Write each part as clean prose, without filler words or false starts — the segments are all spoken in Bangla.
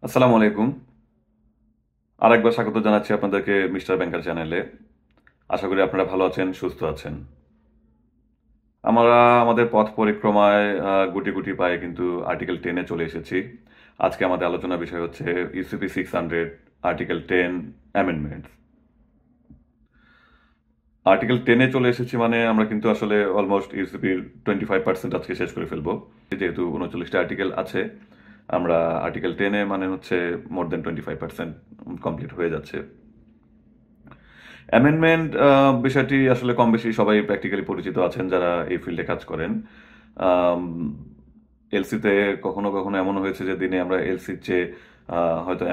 আসসালামু আলাইকুম। আরেকবার স্বাগত জানাচ্ছি আপনাদেরকে মিস্টার ব্যাংকার চ্যানেলে। আশা করি আপনারা ভালো আছেন, সুস্থ আছেন। আমরা আমাদের পথ পরিক্রমায় গুটি গুটি পায়ে কিন্তু আর্টিকেল 10-এ চলে এসেছি। আজকে আমাদের আলোচনার বিষয় হচ্ছে ইউসিপি 600 আর্টিকেল 10 অ্যামেন্ডমেন্টস। আর্টিকেল 10-এ চলে এসেছি মানে আমরা কিন্তু আসলে অলমোস্ট ইউসিপির 25% আজকে শেষ করে ফেলবো। যেহেতু 39টা আর্টিকেল আছে, আমরা আর্টিকেল 10-এ মানে হচ্ছে মোর দেন 25% কমপ্লিট হয়ে যাচ্ছে। অ্যামেন্ডমেন্ট বিষয়টি আসলে কম বেশি সবাই প্র্যাকটিক্যালি পরিচিত আছেন যারা এই ফিল্ডে কাজ করেন। এলসিতে কখনো কখনো এমন হয়েছে যে দিনে আমরা এলসির চেয়ে হয়তো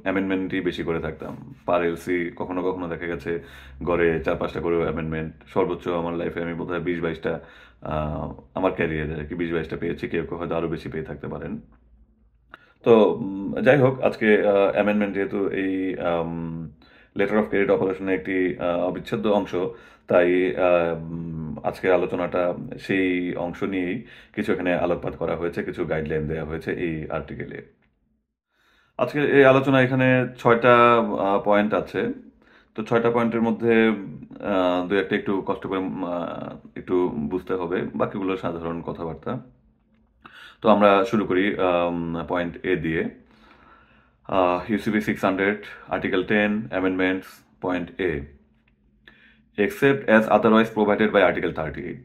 অ্যামেন্ডমেন্টই বেশি করে থাকতাম। পার এলসি কখনো কখনো দেখা গেছে গড়ে 4-5টা করে অ্যামেন্ডমেন্ট। সর্বোচ্চ আমার লাইফে আমি বোধহয় 20-22টা, আমার ক্যারিয়ারে আর কি 20-22টা পেয়েছি। কেউ কেউ হয়তো আরো বেশি পেয়ে থাকতে পারেন। তো যাই হোক, আজকে অ্যামেন্ডমেন্ট যেহেতু এই লেটার অফ ক্রেডিট অপারেশনের একটি অবিচ্ছেদ্য অংশ, তাই আজকের আলোচনাটা সেই অংশ নিয়েই কিছু এখানে আলোকপাত করা হয়েছে, কিছু গাইডলাইন দেওয়া হয়েছে এই আর্টিকেলে। আজকের এই আলোচনা এখানে 6টা পয়েন্ট আছে। তো 6টা পয়েন্টের মধ্যে দু একটা একটু কষ্ট করে একটু বুঝতে হবে, বাকিগুলো সাধারণ কথাবার্তা। তো আমরা শুরু করি পয়েন্ট এ দিয়ে। UCP 600, Article 10, Amendments, Point A. Except as otherwise provided by Article 38.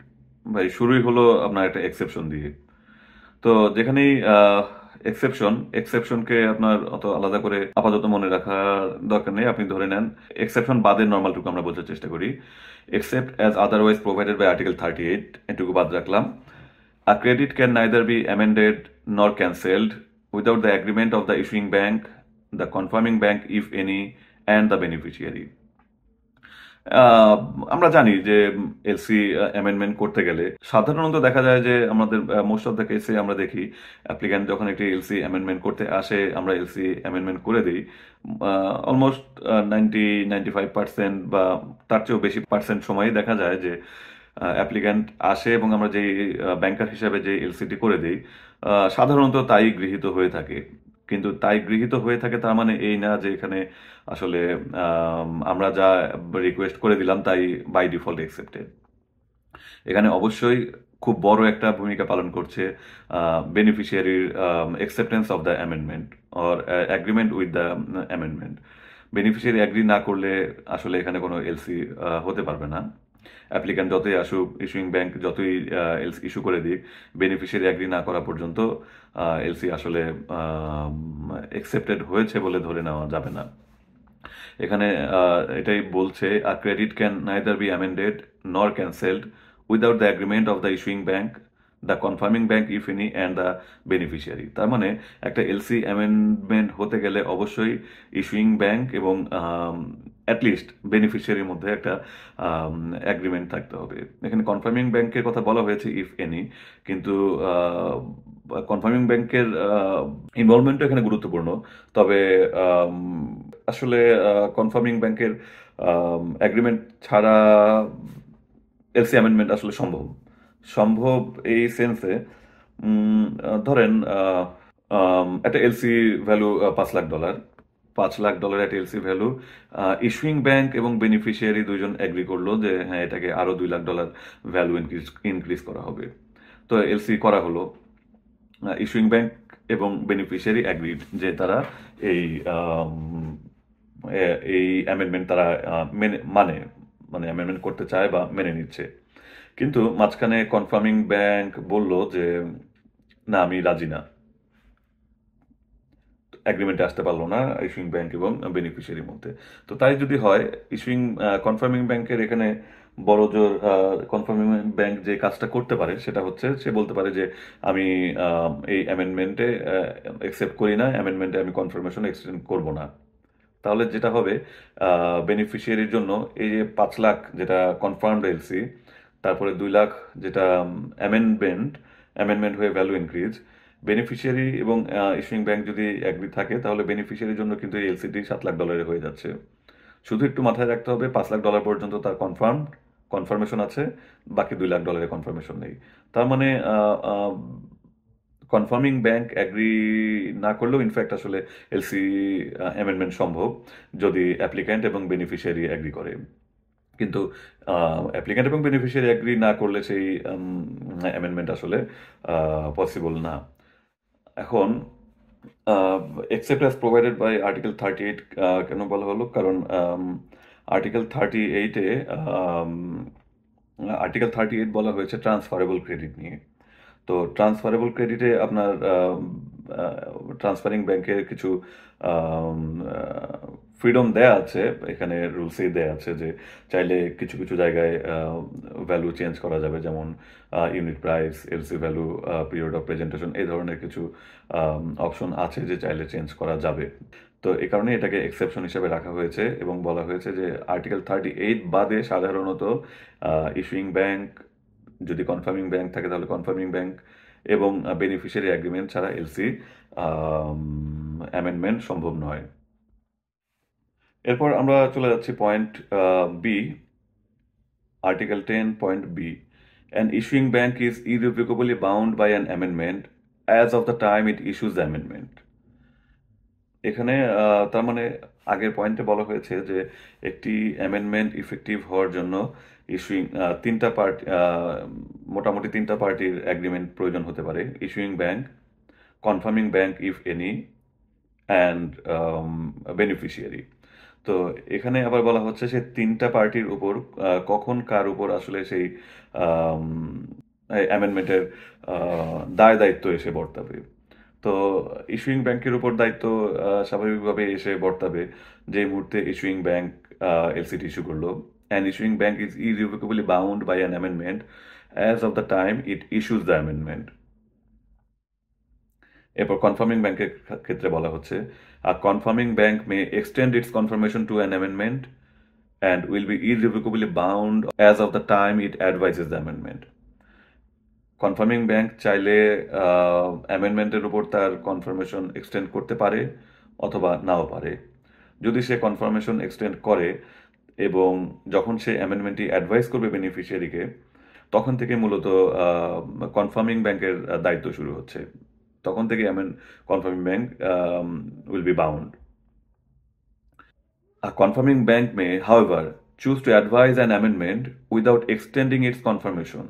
ভাই শুরুই হলো আপনার একটা এক্সেপশন দিয়ে। তো যেখানেই এক্সেপশনকে আপনার অত আলাদা করে আপাতত মনে রাখার দরকার নেই, আপনি ধরে নেন এক্সেপশন বাদের নর্মালটুকু আমরা বোঝার চেষ্টা করি। Except as otherwise provided by article 38, এটুকু বাদ রাখলাম। A credit can neither be amended nor cancelled without the agreement of the issuing bank, the confirming bank if any, and the beneficiary. আহ, আমরা জানি যে এলসি অ্যামেন্ডমেন্ট করতে গেলে সাধারণত দেখা যায় যে আমাদের মোস্ট অফ দ্য কেসে আমরা দেখি অ্যাপ্লিক্যান্ট যখন একটি এলসি অ্যামেন্ডমেন্ট করতে আসে, আমরা এলসি অ্যামেন্ডমেন্ট করে দিই। অলমোস্ট 90-95% বা তার চেয়েও বেশি পার্সেন্ট সময়ই দেখা যায় যে অ্যাপ্লিক্যান্ট আসে এবং আমরা যেই ব্যাংকার হিসাবে যে এলসিটি করে দিই, সাধারণত তাই গৃহীত হয়ে থাকে। কিন্তু তাই গৃহীত হয়ে থাকে তার মানে এই না যে এখানে আসলে আমরা যা রিকোয়েস্ট করে দিলাম তাই বাই ডিফল্ট অ্যাকসেপ্টেড। এখানে অবশ্যই খুব বড় একটা ভূমিকা পালন করছে বেনিফিশিয়ারির acceptance of the amendment or agreement with the amendment. Beneficiary agree না করলে আসলে এখানে কোনো এলসি হতে পারবে না। অ্যাপ্লিক্যান্ট যতই আসুক, ইস্যুইং ব্যাংক যতই এলসি ইস্যু করে দিক, বেনিফিশিয়ারি অ্যাগ্রি না করা পর্যন্ত এলসি আসলে অ্যাকসেপ্টেড হয়েছে বলে ধরে নেওয়া যাবে না। এখানে এটাই বলছে, a credit can neither be amended nor cancelled without the agreement of the issuing bank, the confirming bank if any, and the beneficiary. তার মানে একটা এলসি অ্যামেন্ডমেন্ট হতে গেলে অবশ্যই ইস্যুইং ব্যাংক এবং অ্যাটলিস্ট বেনিফিশিয়ারির মধ্যে একটা অ্যাগ্রিমেন্ট থাকতে হবে। এখানে কনফার্মিং ব্যাংকের কথা বলা হয়েছে ইফ এনি, কিন্তু কনফার্মিং ব্যাংকের ইনভলভমেন্টও এখানে গুরুত্বপূর্ণ। তবে আসলে কনফার্মিং ব্যাংকের অ্যাগ্রিমেন্ট ছাড়া এলসি অ্যামেন্ডমেন্ট আসলে সম্ভব। সম্ভব এই সেন্সে, ধরেন একটা এলসি ভ্যালু $5 লাখ। $5 লাখ একটা এলসি ভ্যালু, ইস্যুইং ব্যাংক এবং বেনিফিশিয়ারি দুইজন এগ্রি করলো যে হ্যাঁ এটাকে আরো $2 লাখ ভ্যালু ইনক্রিজ করা হবে। তো এলসি করা হলো, ইস্যুইং ব্যাংক এবং বেনিফিশিয়ারি অ্যাগ্রিড যে তারা এই এই অ্যামেন্ডমেন্ট তারা মানে অ্যামেন্ডমেন্ট করতে চায় বা মেনে নিচ্ছে। কিন্তু মাঝখানে কনফার্মিং ব্যাংক বলল যে না, আমি রাজি না, অ্যাগ্রিমেন্টে আসতে পারলো না ইস্যুইং ব্যাংক এবং বেনিফিশিয়ারির মধ্যে। তো তাই যদি হয়, কনফার্মিং ব্যাংকের এখানে বড় জোর, কনফার্মিং ব্যাংক যে কাজটা করতে পারে সেটা হচ্ছে সে বলতে পারে যে আমি এই অ্যামেন্ডমেন্টে অ্যাকসেপ্ট করি না, অ্যামেন্ডমেন্টে আমি কনফার্মেশন এক্সটেন্ড করব না। তাহলে যেটা হবে, বেনিফিশিয়ারির জন্য এই যে 5 লাখ যেটা কনফার্মড এলসি, তারপরে 2 লাখ যেটা অ্যামেন্ডমেন্ট হয়ে ভ্যালু ইনক্রিজ, বেনিফিশিয়ারি এবং ইস্যুইং ব্যাংক যদি অ্যাগ্রি থাকে তাহলে বেনিফিশিয়ারির জন্য কিন্তু এই এলসিটি $7 লাখ হয়ে যাচ্ছে। শুধু একটু মাথায় রাখতে হবে, $5 লাখ পর্যন্ত তার কনফার্মেশন আছে, বাকি $2 লাখ কনফার্মেশন নেই। তার মানে কনফার্মিং ব্যাংক অ্যাগ্রি না করলেও ইনফ্যাক্ট আসলে এলসি অ্যামেন্ডমেন্ট সম্ভব যদি অ্যাপ্লিক্যান্ট এবং বেনিফিশিয়ারি অ্যাগ্রি করে। কিন্তু অ্যাপ্লিক্যান্ট এবং বেনিফিশিয়ারি অ্যাগ্রি না করলে সেই অ্যামেন্ডমেন্ট আসলে পসিবল না। এখন except as provided by article 38 কেন বলা হলো? কারণ আর্টিকেল 38-এ আর্টিকেল 38 বলা হয়েছে ট্রান্সফারেবল ক্রেডিট নিয়ে। তো ট্রান্সফারেবল ক্রেডিটে আপনার ট্রান্সফারিং ব্যাংকের কিছু ফ্রিডম দেয়া আছে, এখানে রুলসেই দেয়া আছে যে চাইলে কিছু কিছু জায়গায় ভ্যালু চেঞ্জ করা যাবে, যেমন unit price, LC value, period of presentation, এই ধরনের কিছু অপশন আছে যে চাইলে চেঞ্জ করা যাবে। তো এই কারণে এটাকে এক্সেপশন হিসেবে রাখা হয়েছে এবং বলা হয়েছে যে আর্টিকেল 38 বাদে সাধারণত ইস্যুইং ব্যাংক, যদি কনফার্মিং ব্যাংক থাকে তাহলে কনফার্মিং ব্যাংক এবং বেনিফিশিয়ারি অ্যাগ্রিমেন্ট ছাড়া এলসি অ্যামেন্ডমেন্ট সম্ভব নয়। এরপর আমরা চলে যাচ্ছি point B, article 10.b। An issuing bank is irrevocably bound by an amendment as of the time it issues the amendment. এখানে তার মানে আগের পয়েন্টে বলা হয়েছে যে একটি অ্যামেন্ডমেন্ট ইফেক্টিভ হওয়ার জন্য ইস্যুইং মোটামুটি তিনটা পার্টির অ্যাগ্রিমেন্ট প্রয়োজন হতে পারে: issuing bank, confirming bank if any, and beneficiary. তো এখানে আবার বলা হচ্ছে সে তিনটা পার্টির উপর কখন কার উপর আসলে সেই অ্যামেন্ডমেন্টের দায় দায়িত্ব এসে বর্তাবে। তো ইস্যুইং ব্যাংকের উপর দায়িত্ব স্বাভাবিকভাবে এসে বর্তাবে যে মুহূর্তে ইস্যুইং ব্যাংক এলসিটি ইস্যু করলো। And issuing bank is irrevocably bound by an amendment as of the time it issues the amendment. এরপর কনফার্মিং ব্যাংকের ক্ষেত্রে বলা হচ্ছে confirming bank may extend its confirmation to an amendment and will be irrevocably bound as of the time it advises the amendment. Confirming bank চাইলে অ্যামেন্ডমেন্টের উপর তার কনফার্মেশন এক্সটেন্ড করতে পারে অথবা নাও পারে। যদি সে কনফার্মেশন এক্সটেন্ড করে এবং যখন সে অ্যামেন্ডমেন্টটি অ্যাডভাইস করবে বেনিফিশিয়ারিকে, তখন থেকে মূলত কনফার্মিং ব্যাংকের দায়িত্ব শুরু হচ্ছে। তখন থেকে confirming bank will be bound. A confirming bank may, however, choose to advise an amendment without extending its confirmation.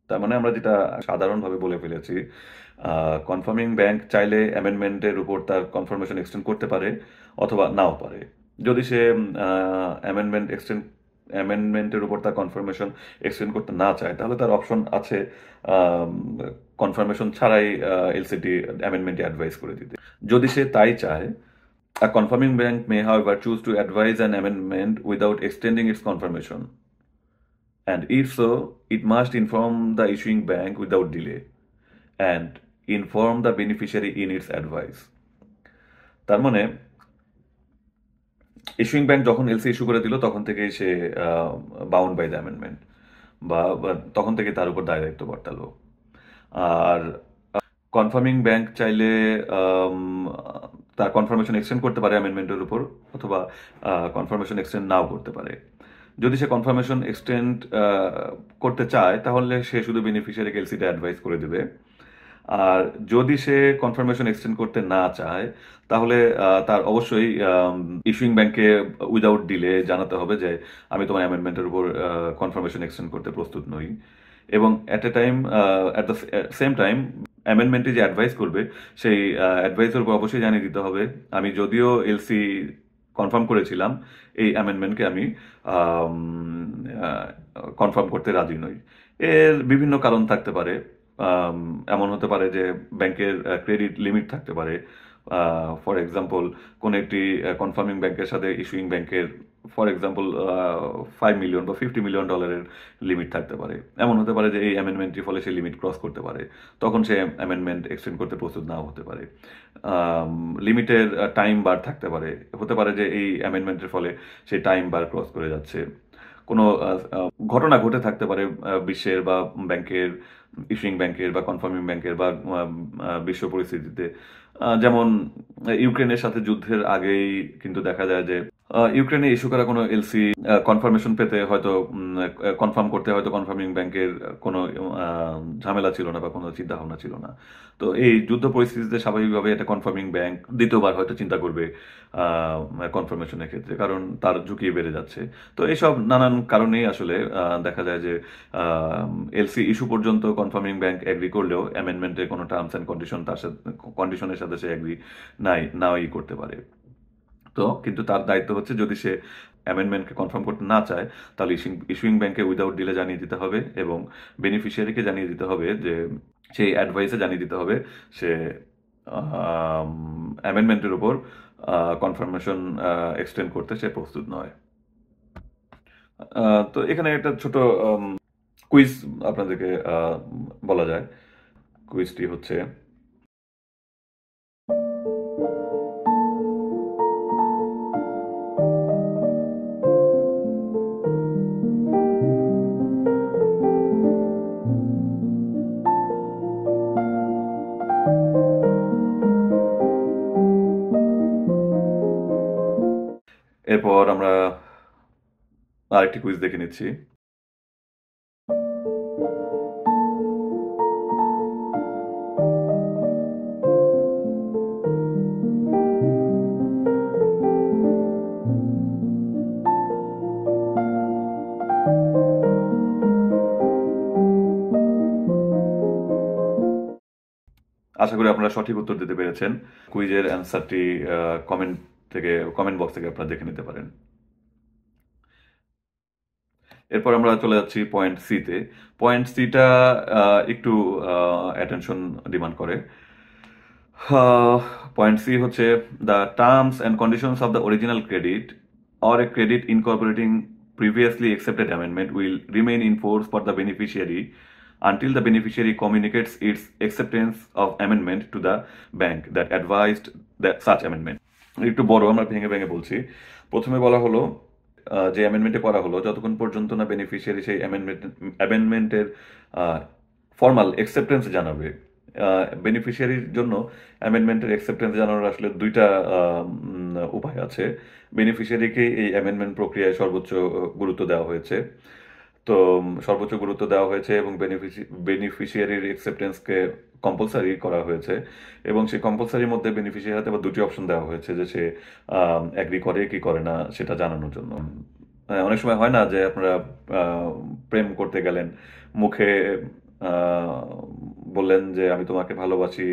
তার মানে আমরা যেটা সাধারণভাবে বলে ফেলেছি, কনফার্মিং ব্যাংক চাইলে অ্যামেন্ডমেন্টের উপর তার কনফার্মেশন এক্সটেন্ড করতে পারে অথবা নাও পারে। যদি সে অ্যামেন্ডমেন্টের উপর তার কনফার্মেশন এক্সটেন্ড করতে না চায়, তাহলে তার অপশন আছে কনফার্মেশন ছাড়াই এলসিটি অ্যামেন্ডমেন্টে অ্যাডভাইস করে দিতে। যদি সে তাই চায়, a confirming bank may, however, choose to advise an amendment without extending its confirmation. And if so, it must inform the issuing bank without delay and inform the beneficiary in its advice. তার মানে ইস্যুইং ব্যাংক যখন এলসি ইস্যু করে দিল তখন থেকেই সে বাউন্ড বাই দ্য অ্যামেন্ডমেন্ট, বা তখন থেকে তার উপর দায় দায়িত্ব বর্তালো। আর কনফার্মিং ব্যাংক চাইলে তার কনফার্মেশন এক্সটেন্ড করতে পারে অ্যামেন্ডমেন্টের উপর, অথবা কনফার্মেশন এক্সটেন্ড নাও করতে পারে। যদি সে কনফার্মেশন এক্সটেন্ড করতে চায়, তাহলে সে শুধু বেনিফিশিয়ারিকে এলসিটা অ্যাডভাইস করে দেবে। আর যদি সে কনফার্মেশন এক্সটেন্ড করতে না চায়, তাহলে তার অবশ্যই ইস্যুইং ব্যাংকে উইদাউট ডিলে জানাতে হবে যে আমি তোমার অ্যামেন্ডমেন্টের উপর কনফার্মেশন এক্সটেন্ড করতে প্রস্তুত নই। এবং অ্যাট দ্য সেম টাইম অ্যামেন্ডমেন্টে যে অ্যাডভাইস করবে, সেই অ্যাডভাইসের উপর অবশ্যই জানিয়ে দিতে হবে আমি যদিও এলসি কনফার্ম করেছিলাম, এই অ্যামেন্ডমেন্টকে আমি কনফার্ম করতে রাজি নই। এর বিভিন্ন কারণ থাকতে পারে। এমন হতে পারে যে ব্যাংকের ক্রেডিট লিমিট থাকতে পারে। ফর এক্সাম্পল, কোন একটি কনফার্মিং ব্যাংকের সাথে ইস্যুইং ব্যাংকের ফর এক্সাম্পল $5 মিলিয়ন বা $50 মিলিয়ন লিমিট থাকতে পারে। এমন হতে পারে যে এই অ্যামেন্ডমেন্টটির ফলে সে লিমিট ক্রস করতে পারে, তখন সে অ্যামেন্ডমেন্ট এক্সটেন্ড করতে প্রস্তুত নাও হতে পারে। লিমিটের টাইম বার থাকতে পারে, হতে পারে যে এই অ্যামেন্ডমেন্টের ফলে সেই টাইম বার ক্রস করে যাচ্ছে। কোনো ঘটনা ঘটে থাকতে পারে বিশ্বের বা ব্যাংকের, ইস্যুইং ব্যাংকের বা কনফার্মিং ব্যাংকের বা বিশ্ব পরিস্থিতিতে, যেমন ইউক্রেনের সাথে যুদ্ধের আগেই কিন্তু দেখা যায় যে ইউক্রেনে ইস্যু করা কোনো এলসি কনফার্মেশন পেতে হয়তো কনফার্ম করতে হয়তো কনফার্মিং ব্যাংকের কোনো ঝামেলা ছিল না বা কোনো চিন্তা ভাবনা ছিল না। তো এই যুদ্ধ পরিস্থিতিতে স্বাভাবিকভাবে এটা কনফার্মিং ব্যাংক দ্বিতীয়বার হয়তো চিন্তা করবে কনফার্মেশনের ক্ষেত্রে, কারণ তার ঝুঁকি বেড়ে যাচ্ছে। তো এইসব নানান কারণেই আসলে দেখা যায় যে এলসি ইস্যু পর্যন্ত কনফার্মিং ব্যাংক এগ্রি করলেও অ্যামেন্ডমেন্টের কোনো টার্মস অ্যান্ড কন্ডিশন তার সাথে কন্ডিশনের সাথে সে এগ্রি নাই করতে পারে। তো কিন্তু তার দায়িত্ব হচ্ছে যদি সে অ্যামেন্ডমেন্টকে কনফার্ম করতে না চায় তাহলে ইস্যুইং ব্যাংকে উইদাউট ডিলে জানিয়ে দিতে হবে এবং বেনিফিশিয়ারিকে জানিয়ে দিতে হবে যে সেই অ্যাডভাইসে জানিয়ে দিতে হবে সে অ্যামেন্ডমেন্টের উপর কনফার্মেশন এক্সটেন্ড করতে সে প্রস্তুত নয়। তো এখানে একটা ছোট কুইজ আপনাদেরকে বলা যায়। কুইজটি হচ্ছে, এরপর আমরা আরেকটি কুইজ দেখে নিচ্ছি। আশা করি আপনারা সঠিক উত্তর দিতে পেরেছেন। কুইজের অ্যান্সারটি কমেন্ট বক্স থেকে আপনারা দেখে নিতে পারেন। এরপর আমরা চলে যাচ্ছি পয়েন্ট সিতে। পয়েন্ট সিটা একটু অ্যাটেনশন ডিমান্ড করে। পয়েন্ট সি হচ্ছে, the terms and conditions of the original credit or a credit incorporating previously accepted amendment will remain in force for the beneficiary until the beneficiary communicates its acceptance of amendment to the bank that advised such amendment. একটু বড়, আমরা ভেঙে ভেঙে বলছি। প্রথমে বলা হলো যে অ্যামেন্ডমেন্টে করা হলো যতক্ষণ পর্যন্ত না বেনিফিশিয়ারি সেই অ্যামেন্ডমেন্টের ফর্মাল অ্যাকসেপ্টেন্স জানাবে। বেনিফিশিয়ারির জন্য অ্যামেন্ডমেন্টের অ্যাকসেপ্টেন্স জানানোর আসলে দুইটা উপায় আছে। বেনিফিশিয়ারিকে এই অ্যামেন্ডমেন্ট প্রক্রিয়ায় সর্বোচ্চ গুরুত্ব দেওয়া হয়েছে। তো সর্বোচ্চ গুরুত্ব দেওয়া হয়েছে এবং বেনিফিশিয়ারির অ্যাকসেপ্টেন্সকে কম্পালসারি করা হয়েছে এবং সেই কম্পালসারির মধ্যে বেনিফিশিয়ারি হাতে আবার দুটি অপশন দেওয়া হয়েছে যে সে অ্যাগ্রি করে কি করে না সেটা জানানোর জন্য। অনেক সময় হয় না যে আপনারা প্রেম করতে গেলেন, মুখে বললেন যে আমি তোমাকে ভালোবাসি,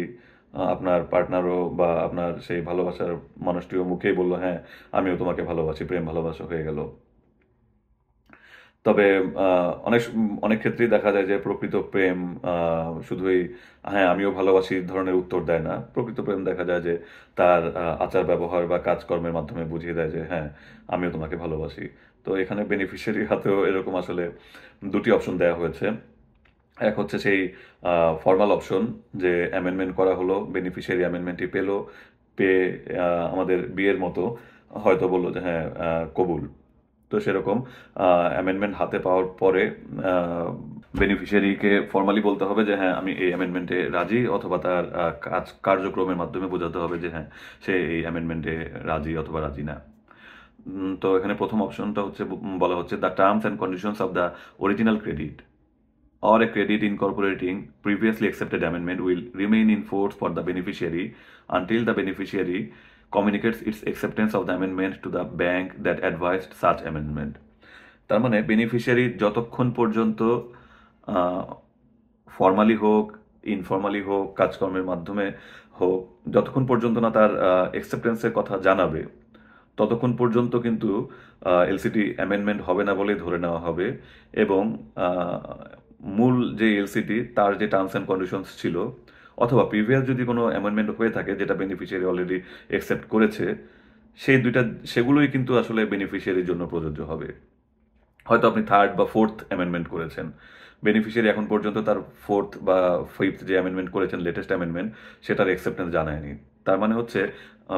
আপনার পার্টনারও বা আপনার সেই ভালোবাসার মানুষটিও মুখেই বললো হ্যাঁ আমিও তোমাকে ভালোবাসি, প্রেম ভালোবাসা হয়ে গেল। তবে অনেক ক্ষেত্রেই দেখা যায় যে প্রকৃত প্রেম শুধুই হ্যাঁ আমিও ভালোবাসি ধরনের উত্তর দেয় না। প্রকৃত প্রেম দেখা যায় যে তার আচার ব্যবহার বা কাজকর্মের মাধ্যমে বুঝিয়ে দেয় যে হ্যাঁ আমিও তোমাকে ভালোবাসি। তো এখানে বেনিফিশিয়ারির হাতেও এরকম আসলে দুটি অপশন দেওয়া হয়েছে। এক হচ্ছে সেই ফর্মাল অপশন যে অ্যামেন্ডমেন্ট করা হলো, বেনিফিশিয়ারি অ্যামেন্ডমেন্টটি পেয়ে আমাদের বিয়ের মতো হয়তো বললো যে হ্যাঁ কবুল। তো সেরকম অ্যামেন্ডমেন্ট হাতে পাওয়ার পরে বেনিফিশিয়ারিকে ফর্মালি বলতে হবে যে হ্যাঁ আমি এই অ্যামেন্ডমেন্টে রাজি, অথবা তার কার্যক্রমের মাধ্যমে বোঝাতে হবে যে হ্যাঁ সে এই অ্যামেন্ডমেন্টে রাজি অথবা রাজি না। তো এখানে প্রথম অপশনটা হচ্ছে বলা হচ্ছে, the terms and conditions of the original credit or a credit incorporating previously accepted amendment will remain in force for the beneficiary until the beneficiary communicates its acceptance of the amendment to the bank that advised such amendment. তার মানে বেনিফিশিয়ারি যতক্ষণ পর্যন্ত ফর্মালি হোক ইনফর্মালি হোক কাজকর্মের মাধ্যমে হোক, যতক্ষণ পর্যন্ত না তার অ্যাকসেপ্টেন্সের কথা জানাবে ততক্ষণ পর্যন্ত কিন্তু এলসিটি অ্যামেন্ডমেন্ট হবে না বলেই ধরে নেওয়া হবে এবং মূল যে এলসিটি তার যে টার্মস অ্যান্ড কন্ডিশনস ছিল অথবা প্রিভিয়াস যদি কোনো অ্যামেন্ডমেন্ট হয়ে থাকে যেটা বেনিফিশিয়ারি অলরেডি অ্যাকসেপ্ট করেছে সেগুলোই কিন্তু আসলে বেনিফিশিয়ারির জন্য প্রযোজ্য হবে। হয়তো আপনি থার্ড বা ফোর্থ অ্যামেন্ডমেন্ট করেছেন, বেনিফিশিয়ারি এখন পর্যন্ত তার ফোর্থ বা ফিফথ যে অ্যামেন্ডমেন্ট করেছেন লেটেস্ট অ্যামেন্ডমেন্ট সেটার অ্যাকসেপ্টেন্স জানায়নি। তার মানে হচ্ছে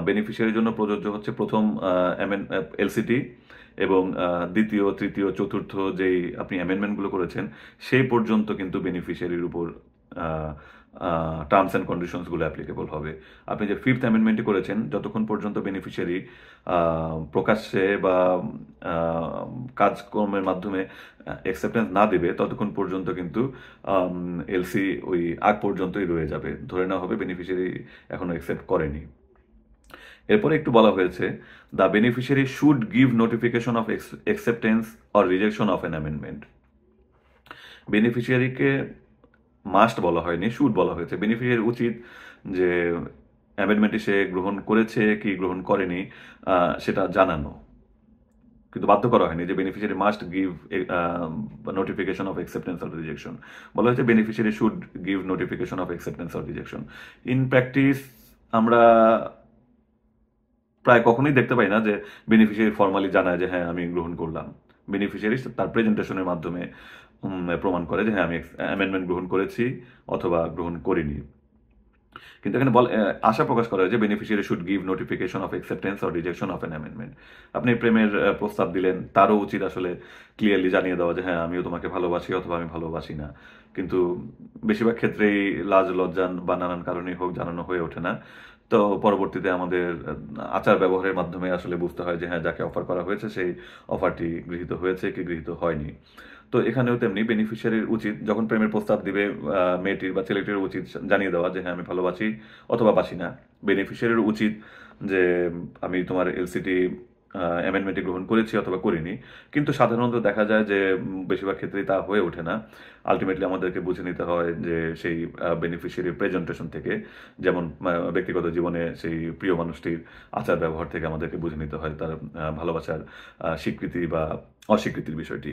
বেনিফিশিয়ারির জন্য প্রযোজ্য হচ্ছে প্রথম এলসিটি এবং দ্বিতীয়, তৃতীয়, চতুর্থ যেই আপনি অ্যামেন্ডমেন্টগুলো করেছেন সেই পর্যন্ত কিন্তু বেনিফিশিয়ারির উপর টার্মস অ্যান্ড কন্ডিশনসগুলো অ্যাপ্লিকেবল হবে। আপনি যে ফিফথ অ্যামেন্ডমেন্টটি করেছেন, যতক্ষণ পর্যন্ত বেনিফিশিয়ারি প্রকাশ্যে বা কাজকর্মের মাধ্যমে অ্যাকসেপ্টেন্স না দেবে, ততক্ষণ পর্যন্ত কিন্তু এলসি ওই আগ পর্যন্তই রয়ে যাবে, ধরে নেওয়া হবে বেনিফিশিয়ারি এখনো অ্যাকসেপ্ট করেনি। এরপরে একটু বলা হয়েছে, the beneficiary should give notification off acceptance or rejection of an amendment. বেনিফিশিয়ারিকে মাস্ট বলা হয়নি, শুড বলা হয়েছে। বেনিফিশিয়ারি উচিত যে অ্যামেন্ডমেন্টটি সে গ্রহণ করেছে কি গ্রহণ করেনি সেটা জানানো, কিন্তু বাধ্য করা হয়নি যে beneficiary must give notification off acceptance or rejection. বলা হয়েছে beneficiary should give notification off acceptance or rejection. In practice আমরা প্রায় কখনোই দেখতে পাই না যে বেনিফিশিয়ারি ফর্মালি জানায় যে হ্যাঁ আমি গ্রহণ করলাম। বেনিফিশিয়ারি তার প্রেজেন্টেশনের মাধ্যমে প্রমাণ করে যে হ্যাঁ আমি অ্যামেন্ডমেন্ট গ্রহণ করেছি অথবা গ্রহণ করিনি। কিন্তু এখানে আশা প্রকাশ করা হয় যে beneficiary should give notification off acceptance or rejection of an amendment. আপনি প্রেমের প্রস্তাব দিলেন, তারও উচিত আসলে ক্লিয়ারলি জানিয়ে দেওয়া যে হ্যাঁ আমিও তোমাকে ভালোবাসি অথবা আমি ভালোবাসি না। কিন্তু বেশিরভাগ ক্ষেত্রেই লাজ লজ্জা বা নানান কারণেই হোক জানানো হয়ে ওঠে না। তো পরবর্তীতে আমাদের আচার ব্যবহারের মাধ্যমে আসলে বুঝতে হয় যে হ্যাঁ যাকে অফার করা হয়েছে সেই অফারটি গৃহীত হয়েছে কি গৃহীত হয়নি। তো এখানেও তেমনি বেনিফিশিয়ারির উচিত যখন প্রেমের প্রস্তাব দিবে মেয়েটির বা ছেলেটির উচিত জানিয়ে দেওয়া যে হ্যাঁ আমি ভালোবাসি অথবা বাসি না। বেনিফিশিয়ারির উচিত যে আমি তোমার এলসিটি অ্যামেন্ডমেন্টটি গ্রহণ করেছি অথবা করিনি। কিন্তু সাধারণত দেখা যায় যে বেশিরভাগ ক্ষেত্রেই তা হয়ে ওঠে না। আলটিমেটলি আমাদেরকে বুঝে নিতে হয় যে সেই বেনিফিশিয়ারির প্রেজেন্টেশন থেকে, যেমন ব্যক্তিগত জীবনে সেই প্রিয় মানুষটির আচার ব্যবহার থেকে আমাদেরকে বুঝে নিতে হয় তার ভালোবাসার স্বীকৃতি বা অস্বীকৃতির বিষয়টি।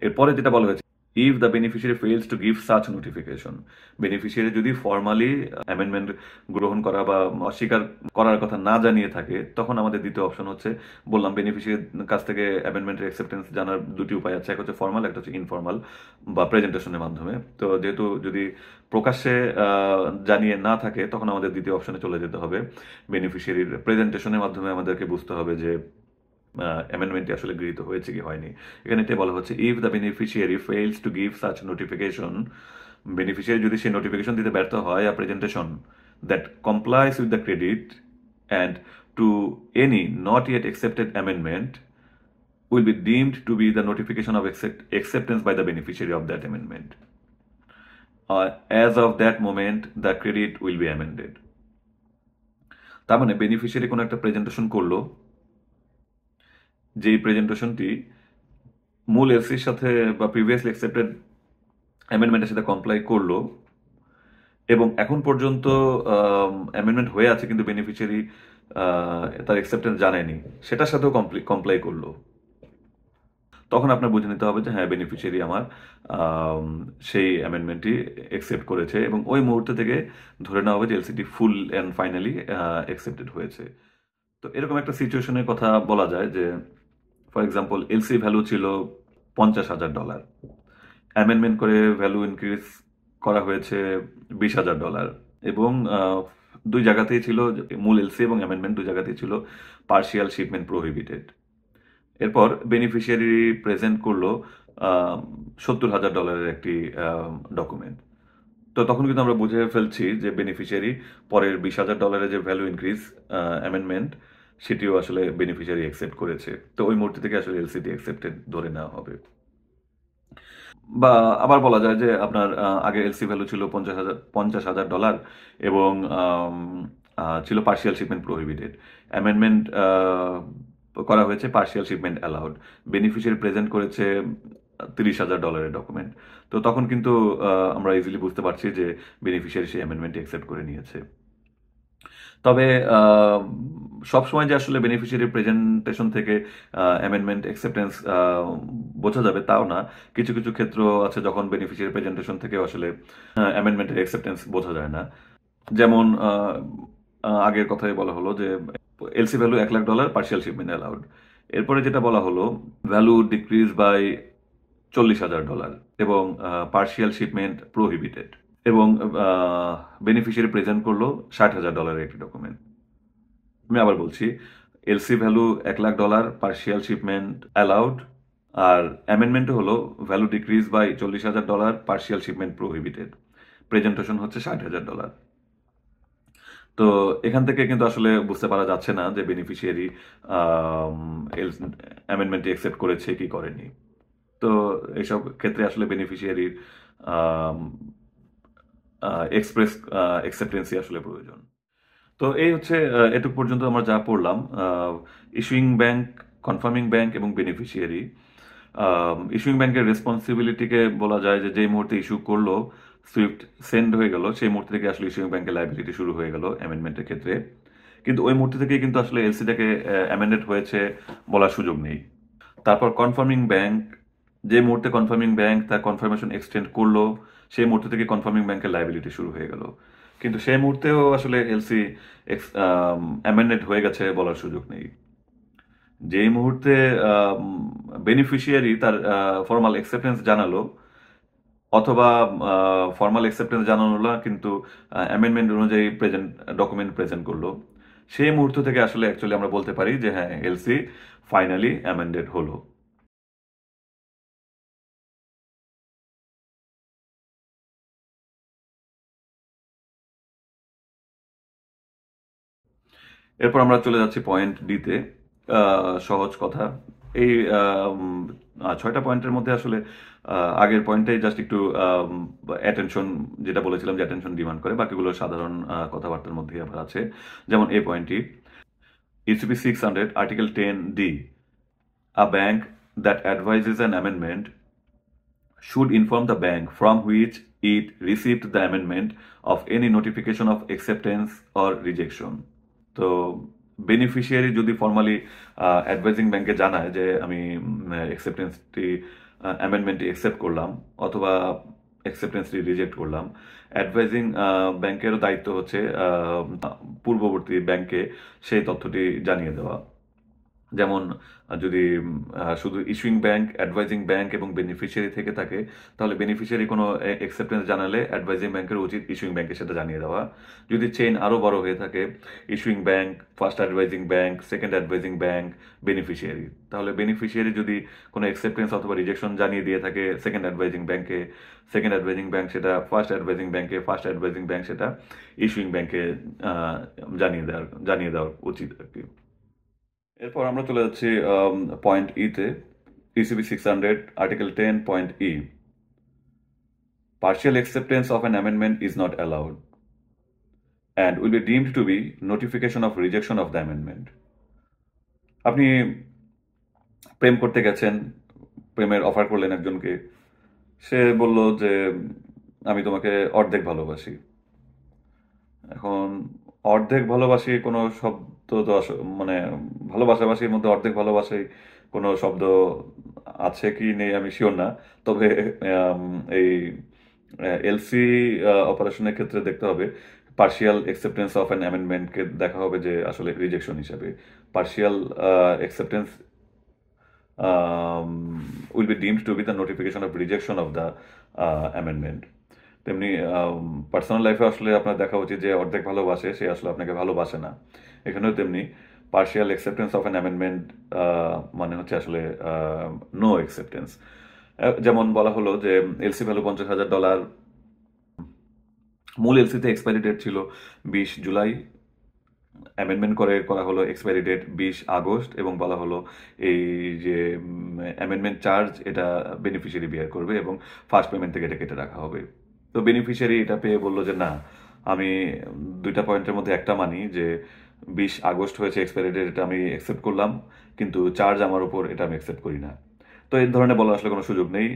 এরপরে যেটা বলা হয়েছে, if the beneficiary fails to give such notification. Beneficiary যদি ফর্মালি অ্যামেন্ডমেন্ট গ্রহণ করা বা অস্বীকার করার কথা না জানিয়ে থাকে, তখন আমাদের দ্বিতীয় অপশন হচ্ছে, বললাম বেনিফিশিয়ারির কাছ থেকে অ্যামেন্ডমেন্টের অ্যাকসেপ্টেন্স জানার দুটি উপায় আছে, একটা হচ্ছে ফর্মাল, একটা হচ্ছে ইনফর্মাল বা প্রেজেন্টেশনের মাধ্যমে। তো যেহেতু যদি প্রকাশ্যে জানিয়ে না থাকে, তখন আমাদের দ্বিতীয় অপশনে চলে যেতে হবে। বেনিফিশিয়ারির প্রেজেন্টেশনের মাধ্যমে আমাদেরকে বুঝতে হবে যে অ্যামেন্ডমেন্টটি আসলে গৃহীত হয়েছে কি হয়নি। এখানে এটাই বলা হচ্ছে, if the beneficiary fails to give such notification, beneficiary যদি সেই নোটিফিকেশন দিতে ব্যর্থ হয়, a presentation that complies with the credit and to any not yet accepted amendment will be deemed to be the notification of acceptance by the beneficiary of that amendment. As of that moment, the credit will be amended. তার মানে বেনিফিশিয়ারি কোনো একটা প্রেজেন্টেশন করলো, যেই প্রেজেন্টেশনটি মূল এলসির সাথে বা প্রিভিয়াসলি অ্যাকসেপ্টেড অ্যামেন্ডমেন্টের সাথে কমপ্লাই করলো এবং এখন পর্যন্ত অ্যামেন্ডমেন্ট হয়ে আছে কিন্তু বেনিফিশিয়ারি তার অ্যাকসেপ্টেন্স জানায়নি, সেটার সাথেও কমপ্লাই করলো, তখন আপনার বুঝে নিতে হবে যে হ্যাঁ বেনিফিশিয়ারি আমার সেই অ্যামেন্ডমেন্টটি অ্যাকসেপ্ট করেছে এবং ওই মুহূর্ত থেকে ধরে নেওয়া হবে যে এলসিটি ফুল অ্যান্ড ফাইনালি অ্যাকসেপ্টেড হয়েছে। তো এরকম একটা সিচুয়েশনের কথা বলা যায় যে, ফর এক্সাম্পল এলসি ভ্যালু ছিল $50,000, অ্যামেন্ডমেন্ট করে ভ্যালু ইনক্রিজ করা হয়েছে $20,000 এবং দুই জায়গাতেই ছিল, মূল এলসি এবং অ্যামেন্ডমেন্ট দুই জায়গাতেই ছিল পার্শিয়াল শিপমেন্ট প্রোহিবিটেড। এরপর বেনিফিশিয়ারি প্রেজেন্ট করলো $70,000 একটি ডকুমেন্ট। তো তখন কিন্তু আমরা বুঝে ফেলছি যে বেনিফিশিয়ারি পরের $20,000 যে ভ্যালু ইনক্রিজ অ্যামেন্ডমেন্ট সেটিও আসলে বেনিফিশিয়ারি অ্যাকসেপ্ট করেছে। তো ওই মুহূর্ত থেকে আসলে এলসিটি অ্যাকসেপ্টেড ধরে নেওয়া হবে। বা আবার বলা যায় যে আপনার আগে এলসি ভ্যালু ছিল $50,000 এবং ছিল পার্শিয়াল শিপমেন্ট প্রোহিবিটেড। অ্যামেন্ডমেন্ট করা হয়েছে partial shipment allowed. Beneficiary present করেছে $30,000 ডকুমেন্ট। তো তখন কিন্তু আমরা ইজিলি বুঝতে পারছি যে বেনিফিশিয়ারি সেই অ্যামেন্ডমেন্ট অ্যাকসেপ্ট করে নিয়েছে। তবে সবসময় যে আসলে বেনিফিশিয়ারি প্রেজেন্টেশন থেকে অ্যামেন্ডমেন্ট অ্যাকসেপ্টেন্স বোঝা যাবে তাও না। কিছু কিছু ক্ষেত্র আছে যখন বেনিফিশিয়ারি প্রেজেন্টেশন থেকে আসলে অ্যামেন্ডমেন্টের অ্যাকসেপ্টেন্স বোঝা যায় না। যেমন আগের কথাই বলা হলো যে LC value $1,00,000, partial shipment allowed. এরপরে যেটা বলা হলো ভ্যালু ডিক্রিজ বাই $40,000 এবং পার্শিয়াল শিপমেন্ট প্রোহিবিটেড এবং বেনিফিশিয়ারি প্রেজেন্ট করলো $60,000 একটি ডকুমেন্ট। আমি আবার বলছি, LC value $1,00,000, partial shipment allowed. আর অ্যামেন্ডমেন্ট হলো value decrease by $40,000, partial shipment prohibited. Presentation হচ্ছে $60,000। তো এখান থেকে কিন্তু আসলে বুঝতে পারা যাচ্ছে না যে বেনিফিশিয়ারি অ্যামেন্ডমেন্টটি অ্যাকসেপ্ট করেছে কি করেনি। তো এইসব ক্ষেত্রে আসলে বেনিফিশিয়ারির এক্সপ্রেস অ্যাকসেপ্টেন্সই আসলে প্রয়োজন। তো এই হচ্ছে এটুকু পর্যন্ত আমরা যা পড়লাম, ইস্যুইং ব্যাংক, কনফার্মিং ব্যাংক এবং বেনিফিশিয়ারি। ইস্যুইং ব্যাংকের রেসপন্সিবিলিটিকে বলা যায় যে যেই মুহূর্তে ইস্যু করলো, সুইফট সেন্ড হয়ে গেল, সেই মুহূর্তে থেকে আসলে ইস্যুইং ব্যাংকের লাইবিলিটি শুরু হয়ে গেল অ্যামেন্ডমেন্টের ক্ষেত্রে। কিন্তু ওই মুহূর্তে থেকেই কিন্তু আসলে এলসিটাকে অ্যামেন্ডেড হয়েছে বলার সুযোগ নেই। তারপর কনফার্মিং ব্যাংক, যে মুহূর্তে কনফার্মিং ব্যাংক তার কনফার্মেশন এক্সটেন্ড করলো, সেই মুহূর্তে থেকে কনফার্মিং ব্যাংকের লাইবিলিটি শুরু হয়ে গেল। কিন্তু সেই মুহূর্তেও আসলে এলসি অ্যামেন্ডেড হয়ে গেছে বলার সুযোগ নেই। যেই মুহূর্তে বেনিফিশিয়ারি তার ফর্মাল অ্যাকসেপ্টেন্স জানালো, অথবা ফর্মাল অ্যাকসেপ্টেন্স জানানো হলো কিন্তু অ্যামেন্ডমেন্ট অনুযায়ী ডকুমেন্ট প্রেজেন্ট করলো, সেই মুহূর্ত থেকে আসলে অ্যাকচুয়ালি আমরা বলতে পারি যে হ্যাঁ, এলসি ফাইনালি অ্যামেন্ডেড হলো। এরপর আমরা চলে যাচ্ছি পয়েন্ট ডিতে। সহজ কথা, এই 6টা পয়েন্টের মধ্যে আসলে আগের পয়েন্টটাই জাস্ট একটু অ্যাটেনশন, যেটা বলেছিলাম যে অ্যাটেনশন ডিমান্ড করে, বাকিগুলো সাধারণ কথাবার্তার মধ্যেই আবার আছে। যেমন এই পয়েন্টটি, ECB 600 Article 10D, a bank that advises an amendment should inform the bank from which it received the amendment of any notification of acceptance or rejection. তো বেনিফিশিয়ারি যদি ফর্মালি অ্যাডভাইজিং ব্যাংকে জানায় যে আমি অ্যাকসেপ্টেন্সটি অ্যামেন্ডমেন্টটি অ্যাকসেপ্ট করলাম অথবা অ্যাকসেপ্টেন্সটি রিজেক্ট করলাম, অ্যাডভাইজিং ব্যাংকেরও দায়িত্ব হচ্ছে পূর্ববর্তী ব্যাংকে সেই তথ্যটি জানিয়ে দেওয়া। যেমন যদি শুধু ইস্যুইং ব্যাংক, অ্যাডভাইজিং ব্যাংক এবং বেনিফিশিয়ারি থেকে থাকে, তাহলে বেনিফিশিয়ারি কোনো অ্যাকসেপ্টেন্স জানালে অ্যাডভাইজিং ব্যাংকের উচিত ইস্যুইং ব্যাংকে সেটা জানিয়ে দেওয়া। যদি চেইন আরও বড় হয়ে থাকে, issuing bank, first advising bank, second advising bank, beneficiary, তাহলে বেনিফিশিয়ারি যদি কোনো অ্যাকসেপ্টেন্স অথবা রিজেকশন জানিয়ে দিয়ে থাকে সেকেন্ড অ্যাডভাইজিং ব্যাংকে, সেকেন্ড অ্যাডভাইজিং ব্যাংক সেটা ফার্স্ট অ্যাডভাইজিং ব্যাংকে, ফার্স্ট অ্যাডভাইজিং ব্যাংক সেটা ইস্যুইং ব্যাংকে জানিয়ে দেওয়া উচিত আর কি। এরপর আমরা চলে যাচ্ছি পয়েন্ট ইতে, ECB 600 Article 10.E, partial acceptance of an amendment is not allowed and will be deemed to be notification of rejection of the amendment. আপনি প্রেম করতে গেছেন, প্রেমের অফার করলেন একজনকে, সে বলল যে আমি তোমাকে অর্ধেক ভালোবাসি। এখন অর্ধেক ভালোবাসি কোনো শব্দ তো মানে ভালোবাসাবাসির মধ্যে অর্ধেক ভালোবাসি কোনো শব্দ আছে কি নেই আমি শিওর না, তবে এই এলসি অপারেশনের ক্ষেত্রে দেখতে হবে পার্শিয়াল অ্যাকসেপ্টেন্স অফ অ্যান অ্যামেন্ডমেন্টকে দেখা হবে যে আসলে রিজেকশন হিসাবে। Partial acceptance will be deemed to be the notification of rejection of the amendment. তেমনি পার্সোনাল লাইফে আসলে আপনার দেখা উচিত যে অর্ধেক ভালোবাসে সে আসলে আপনাকে ভালোবাসে না। এখানেও তেমনি partial acceptance of an amendment মানে হচ্ছে আসলে নো অ্যাকসেপ্টেন্স। যেমন বলা হলো যে এলসি ভ্যালু $50,000, মূল এলসিতে এক্সপায়ারি ডেট ছিল 20 জুলাই, অ্যামেন্ডমেন্ট করা হলো এক্সপায়ারি ডেট 20 আগস্ট, এবং বলা হলো এই যে অ্যামেন্ডমেন্ট চার্জ এটা বেনিফিশিয়ারি বিয়ার করবে এবং ফার্স্ট পেমেন্ট থেকে এটা কেটে রাখা হবে। তো বেনিফিশিয়ারি এটা পেয়ে বললো যে না, আমি দুইটা পয়েন্টের মধ্যে একটা মানি যে 20 আগস্ট হয়েছে এক্সপায়ারি ডেট, এটা আমি অ্যাকসেপ্ট করলাম, কিন্তু চার্জ আমার উপর এটা আমি অ্যাকসেপ্ট করি না। তো এই ধরনের বলার আসলে কোনো সুযোগ নেই।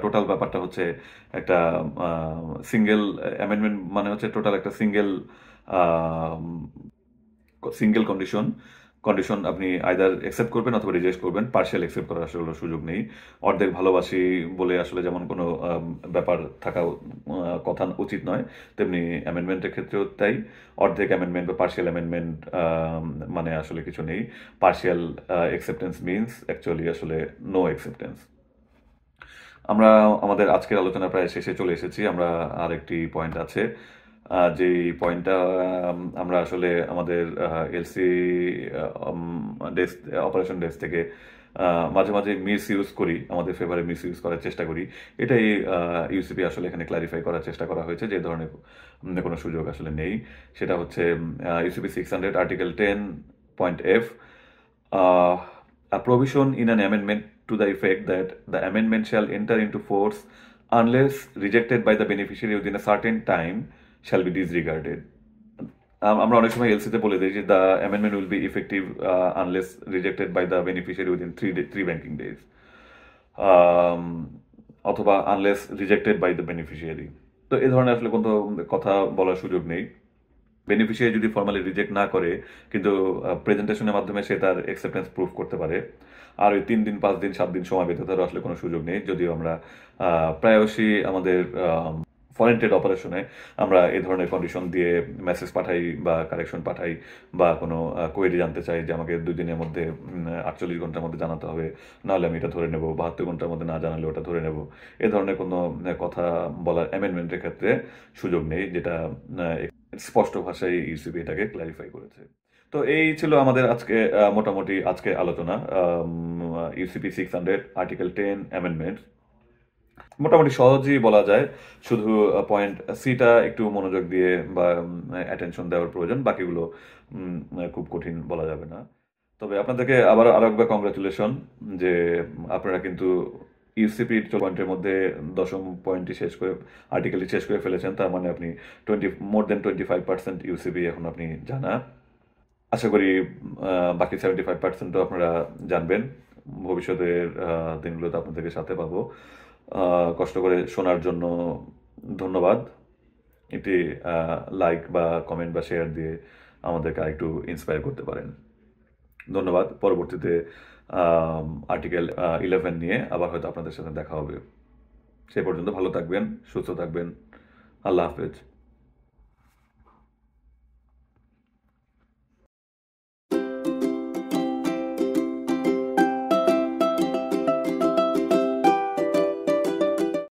টোটাল ব্যাপারটা হচ্ছে একটা সিঙ্গেল অ্যামেন্ডমেন্ট, মানে হচ্ছে টোটাল একটা সিঙ্গেল কন্ডিশন আপনি আইদার অ্যাকসেপ্ট করবেন অথবা রিজেক্ট করবেন, পার্শিয়াল অ্যাকসেপ্ট করার আসলে সুযোগ নেই। অর্ধেক ভালোবাসি বলে আসলে যেমন কোনো ব্যাপার থাকা কথা উচিত নয়, তেমনি অ্যামেন্ডমেন্টের ক্ষেত্রেও তাই। অর্ধেক অ্যামেন্ডমেন্ট বা পার্শিয়াল অ্যামেন্ডমেন্ট মানে আসলে কিছু নেই। পার্শিয়াল অ্যাকসেপ্টেন্স মিনস অ্যাকচুয়ালি আসলে নো অ্যাকসেপ্টেন্স। আমরা আমাদের আজকের আলোচনা প্রায় শেষে চলে এসেছি। আমরা আরেকটি পয়েন্ট আছে, যে পয়েন্টটা আমরা আসলে আমাদের এলসি ডেস্ক অপারেশন ডেস্ক থেকে মাঝে মাঝে মিস ইউজ করি, আমাদের ফেভারে মিস ইউজ করার চেষ্টা করি, এটাই ইউসিপি আসলে এখানে ক্লারিফাই করার চেষ্টা করা হয়েছে যে ধরনের কোনো সুযোগ আসলে নেই। সেটা হচ্ছে UCP 600 article 10.f, a provision in an amendment to the effect that the amendment shall enter into force unless rejected by the beneficiary within a certain time shall be disregarded. আমরা অনেক সময় এলসিতে বলে দিই যে the amendment will be effective unless rejected by the beneficiary within three banking days, অথবা unless rejected by the beneficiary. তো এই ধরনের আসলে কোনো কথা বলার সুযোগ নেই। বেনিফিশিয়ারি যদি ফর্মালি রিজেক্ট না করে কিন্তু প্রেজেন্টেশনের মাধ্যমে সে তার অ্যাকসেপ্টেন্স প্রুফ করতে পারে, আর ওই 3 দিন 5 দিন 7 দিন সময় পেতে তারও আসলে কোনো সুযোগ নেই। যদিও আমরা প্রায়শই আমাদের ফরেন ট্রেড অপারেশনে আমরা এই ধরনের কন্ডিশন দিয়ে মেসেজ পাঠাই বা কারেকশন পাঠাই, বা কোনো কোয়েরি জানতে চাই যে আমাকে 2 দিনের মধ্যে 48 ঘন্টার মধ্যে জানাতে হবে, নাহলে আমি এটা ধরে নেব, 72 ঘন্টার মধ্যে না জানালে ওটা ধরে নেব। এ ধরনের কোনো কথা বলার অ্যামেন্ডমেন্টের ক্ষেত্রে সুযোগ নেই, যেটা স্পষ্ট ভাষায় ইউসিবি এটাকে ক্লারিফাই করেছে। তো এই ছিল আমাদের আজকে মোটামুটি আজকে আলোচনা ইউসিপি 600 আর্টিকেল 10 অ্যামেন্ডমেন্ট। মোটামুটি সহজেই বলা যায়, শুধু পয়েন্ট সিটা একটু মনোযোগ দিয়ে বা অ্যাটেনশন দেওয়ার প্রয়োজন, বাকিগুলো খুব কঠিন বলা যাবে না। তবে আপনাদেরকে আবার আরো একবার কংগ্রাচুলেশন যে আপনারা কিন্তু ইউসিপি পয়েন্টের মধ্যে 10ম পয়েন্টটি শেষ করে আর্টিকেলটি শেষ করে ফেলেছেন। তার মানে আপনি মোর দেন 25% ইউসিপি এখন আপনি জানা। আশা করি বাকি 75%ও আপনারা জানবেন। ভবিষ্যতের দিনগুলোতে আপনাদেরকে সাথে পাবো। কষ্ট করে শোনার জন্য ধন্যবাদ। এটি লাইক বা কমেন্ট বা শেয়ার দিয়ে আমাদেরকে আরেকটু ইন্সপায়ার করতে পারেন। ধন্যবাদ। পরবর্তীতে আর্টিকেল 11 নিয়ে আবার হয়তো আপনাদের সাথে দেখা হবে। সেই পর্যন্ত ভালো থাকবেন, সুস্থ থাকবেন। আল্লাহ হাফেজ।